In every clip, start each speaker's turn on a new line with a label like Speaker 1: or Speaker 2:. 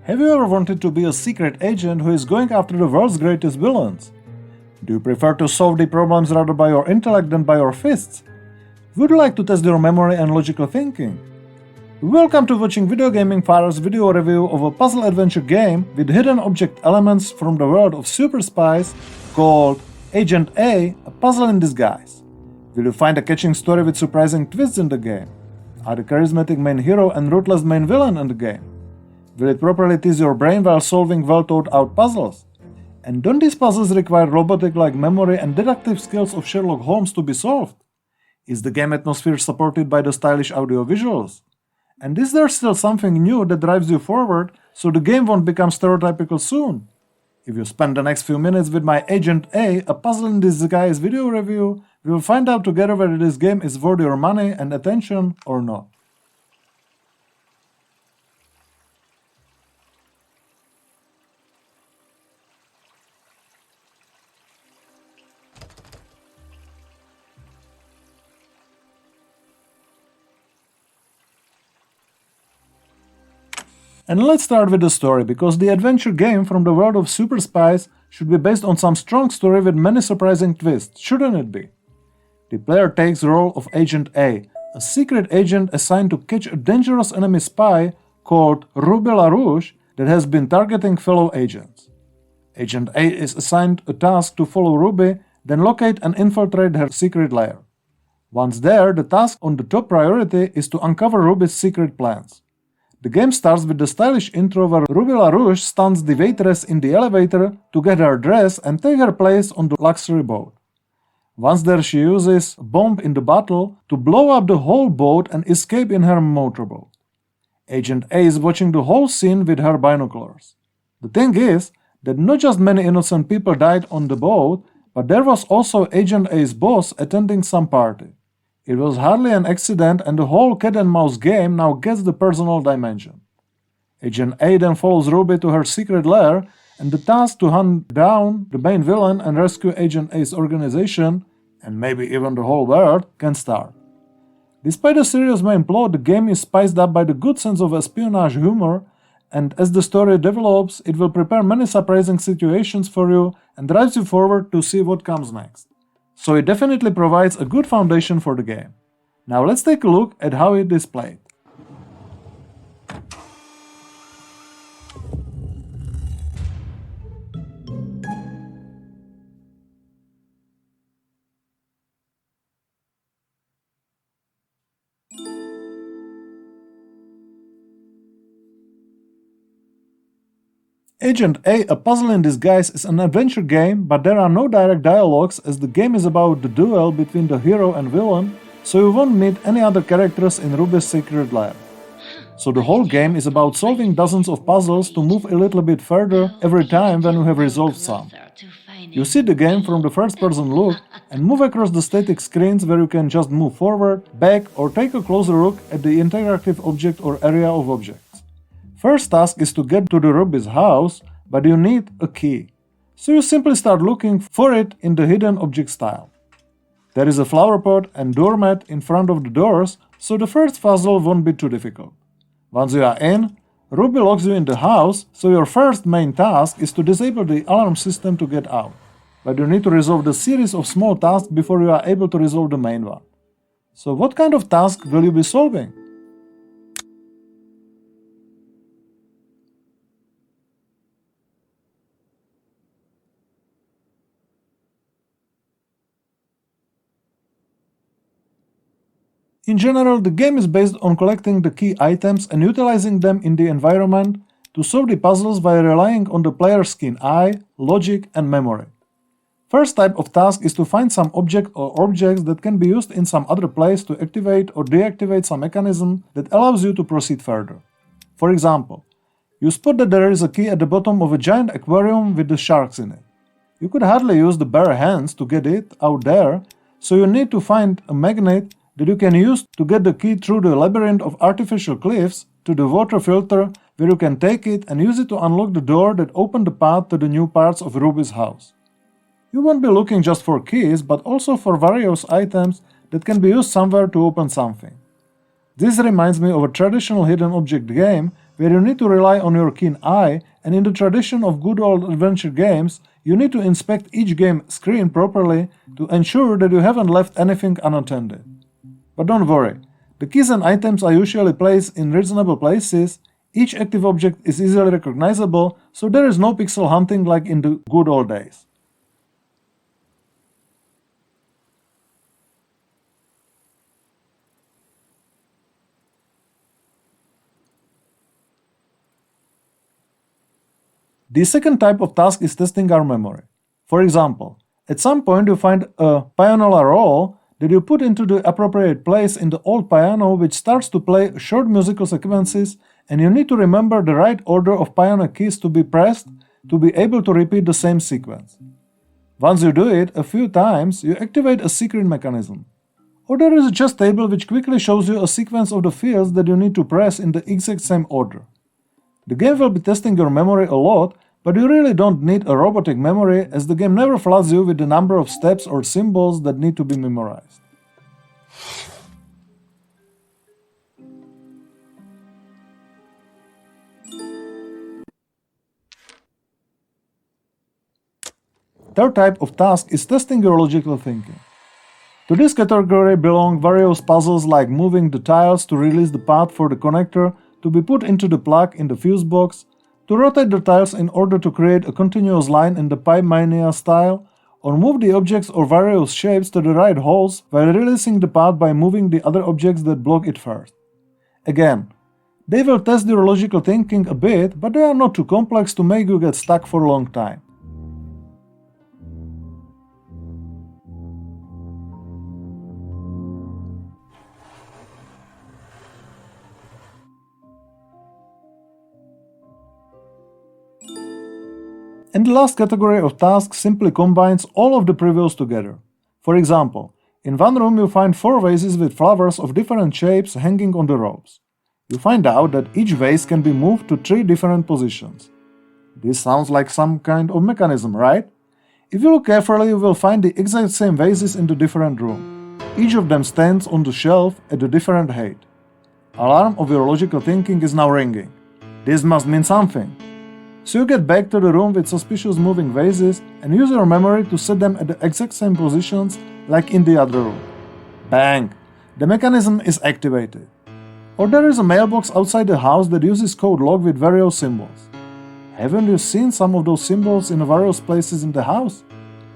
Speaker 1: Have you ever wanted to be a secret agent who is going after the world's greatest villains? Do you prefer to solve the problems rather by your intellect than by your fists? Would you like to test your memory and logical thinking? Welcome to watching VideoGaming Father's video review of a puzzle adventure game with hidden object elements from the world of super spies called Agent A Puzzle in Disguise. Will you find a catching story with surprising twists in the game? Are the charismatic main hero and ruthless main villain in the game? Will it properly tease your brain while solving well-thought-out puzzles? And don't these puzzles require robotic-like memory and deductive skills of Sherlock Holmes to be solved? Is the game atmosphere supported by the stylish audiovisuals? And is there still something new that drives you forward so the game won't become stereotypical soon? If you spend the next few minutes with my Agent A Puzzle in Disguise video review, we will find out together whether this game is worth your money and attention or not. And let's start with the story, because the adventure game from the world of super spies should be based on some strong story with many surprising twists, shouldn't it be? The player takes the role of Agent A, a secret agent assigned to catch a dangerous enemy spy called Ruby LaRouche that has been targeting fellow agents. Agent A is assigned a task to follow Ruby, then locate and infiltrate her secret lair. Once there, the task on the top priority is to uncover Ruby's secret plans. The game starts with the stylish intro where Ruby LaRouche stuns the waitress in the elevator to get her dress and take her place on the luxury boat. Once there, she uses a bomb in the bottle to blow up the whole boat and escape in her motorboat. Agent A is watching the whole scene with her binoculars. The thing is that not just many innocent people died on the boat, but there was also Agent A's boss attending some party. It was hardly an accident, and the whole cat and mouse game now gets the personal dimension. Agent A then follows Ruby to her secret lair, and the task to hunt down the main villain and rescue Agent A's organization, and maybe even the whole world, can start. Despite the serious main plot, the game is spiced up by the good sense of espionage humor, and as the story develops, it will prepare many surprising situations for you and drives you forward to see what comes next. So it definitely provides a good foundation for the game. Now let's take a look at how it is played. Agent A Puzzle in Disguise is an adventure game, but there are no direct dialogues as the game is about the duel between the hero and villain, so you won't meet any other characters in Ruby's secret lair. So the whole game is about solving dozens of puzzles to move a little bit further every time when you have resolved some. You see the game from the first-person look and move across the static screens where you can just move forward, back, or take a closer look at the interactive object or area of objects. First task is to get to the Ruby's house, but you need a key. So you simply start looking for it in the hidden object style. There is a flower pot and doormat in front of the doors, so the first puzzle won't be too difficult. Once you are in, Ruby locks you in the house, so your first main task is to disable the alarm system to get out. But you need to resolve the series of small tasks before you are able to resolve the main one. So what kind of task will you be solving? In general, the game is based on collecting the key items and utilizing them in the environment to solve the puzzles by relying on the player's keen eye, logic, and memory. First type of task is to find some object or objects that can be used in some other place to activate or deactivate some mechanism that allows you to proceed further. For example, you spot that there is a key at the bottom of a giant aquarium with the sharks in it. You could hardly use the bare hands to get it out there, so you need to find a magnet that you can use to get the key through the labyrinth of artificial cliffs to the water filter where you can take it and use it to unlock the door that opened the path to the new parts of Ruby's house. You won't be looking just for keys, but also for various items that can be used somewhere to open something. This reminds me of a traditional hidden object game where you need to rely on your keen eye, and in the tradition of good old adventure games, you need to inspect each game screen properly to ensure that you haven't left anything unattended. But don't worry, the keys and items are usually placed in reasonable places, each active object is easily recognizable, so there is no pixel hunting like in the good old days. The second type of task is testing our memory. For example, at some point you find a pianola roll that you put into the appropriate place in the old piano, which starts to play short musical sequences, and you need to remember the right order of piano keys to be pressed to be able to repeat the same sequence. Once you do it a few times, you activate a secret mechanism. Or there is a chess table which quickly shows you a sequence of the fields that you need to press in the exact same order. The game will be testing your memory a lot, but you really don't need a robotic memory, as the game never floods you with the number of steps or symbols that need to be memorized. Third type of task is testing your logical thinking. To this category belong various puzzles like moving the tiles to release the path for the connector to be put into the plug in the fuse box, to rotate the tiles in order to create a continuous line in the Pipe Mania style, or move the objects or various shapes to the right holes while releasing the path by moving the other objects that block it first. Again, they will test your logical thinking a bit, but they are not too complex to make you get stuck for a long time. And the last category of tasks simply combines all of the previous together. For example, in one room you find 4 vases with flowers of different shapes hanging on the ropes. You find out that each vase can be moved to 3 different positions. This sounds like some kind of mechanism, right? If you look carefully, you will find the exact same vases in the different room. Each of them stands on the shelf at a different height. Alarm of your logical thinking is now ringing. This must mean something. So you get back to the room with suspicious moving vases and use your memory to set them at the exact same positions like in the other room. Bang! The mechanism is activated. Or there is a mailbox outside the house that uses code lock with various symbols. Haven't you seen some of those symbols in various places in the house?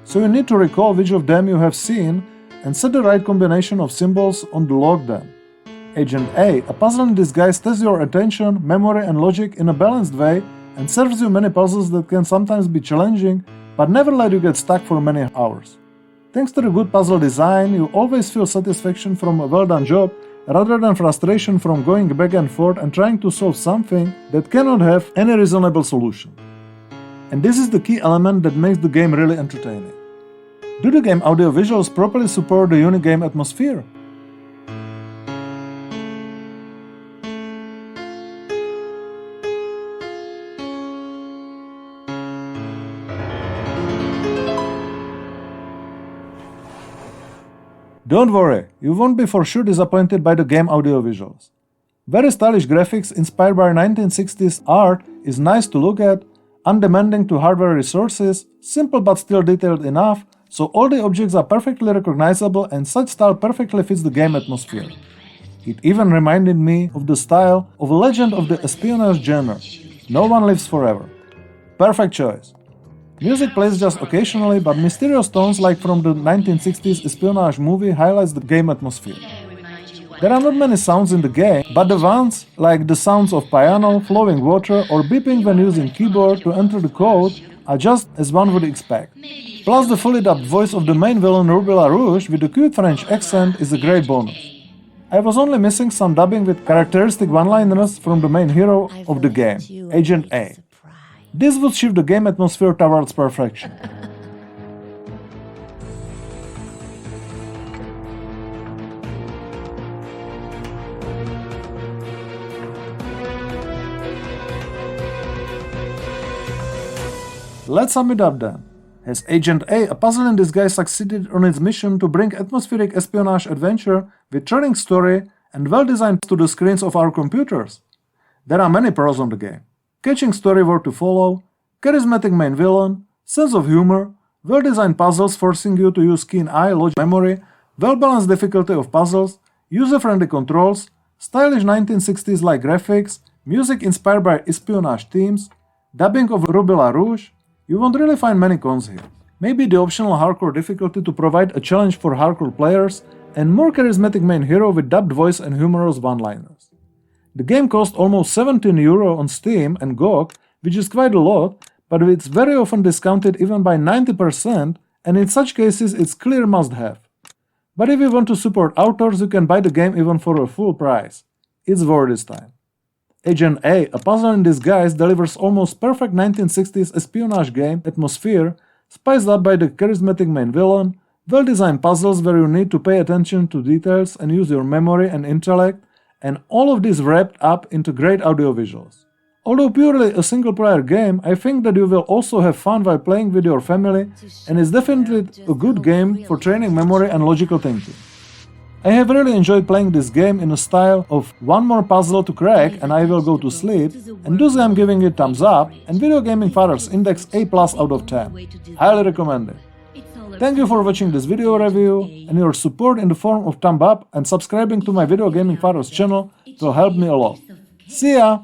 Speaker 1: So you need to recall which of them you have seen and set the right combination of symbols on the lock then. Agent A, a puzzle in disguise, tests your attention, memory and logic in a balanced way and serves you many puzzles that can sometimes be challenging, but never let you get stuck for many hours. Thanks to the good puzzle design, you always feel satisfaction from a well-done job, rather than frustration from going back and forth and trying to solve something that cannot have any reasonable solution. And this is the key element that makes the game really entertaining. Do the game audiovisuals properly support the unique game atmosphere? Don't worry, you won't be for sure disappointed by the game audiovisuals. Very stylish graphics inspired by 1960s art is nice to look at, undemanding to hardware resources, simple but still detailed enough, so all the objects are perfectly recognizable and such style perfectly fits the game atmosphere. It even reminded me of the style of a legend of the espionage genre. No one lives forever. Perfect choice. Music plays just occasionally, but mysterious tones like from the 1960s espionage movie highlights the game atmosphere. There are not many sounds in the game, but the ones, like the sounds of piano, flowing water or beeping when using keyboard to enter the code, are just as one would expect. Plus the fully dubbed voice of the main villain Ruby LaRouche with a cute French accent is a great bonus. I was only missing some dubbing with characteristic one-liners from the main hero of the game, Agent A. This would shift the game atmosphere towards perfection. Let's sum it up then. Has Agent A puzzle in disguise succeeded on its mission to bring atmospheric espionage adventure with thrilling story and well-designed to the screens of our computers. There are many pros on the game. Catching story worth to follow, charismatic main villain, sense of humor, well-designed puzzles forcing you to use keen eye, logic, memory, well-balanced difficulty of puzzles, user-friendly controls, stylish 1960s-like graphics, music inspired by espionage themes, dubbing of Rubila Rouge. You won't really find many cons here. Maybe the optional hardcore difficulty to provide a challenge for hardcore players, and more charismatic main hero with dubbed voice and humorous one-liners. The game cost almost €17 on Steam and GOG, which is quite a lot, but it's very often discounted even by 90%, and in such cases it's clear must-have. But if you want to support authors, you can buy the game even for a full price. It's worth its time. Agent A, a puzzle in disguise, delivers almost perfect 1960s espionage game atmosphere, spiced up by the charismatic main villain, well-designed puzzles where you need to pay attention to details and use your memory and intellect, and all of this wrapped up into great audiovisuals. Although purely a single-player game, I think that you will also have fun while playing with your family, and it's definitely a good game for training memory and logical thinking. I have really enjoyed playing this game in a style of one more puzzle to crack and I will go to sleep, and thus I'm giving it thumbs up, and VideoGaming Father's index A+ out of 10. Highly recommended. Thank you for watching this video review, and your support in the form of thumb up and subscribing to my VideoGaming Father's channel will help me a lot. See ya!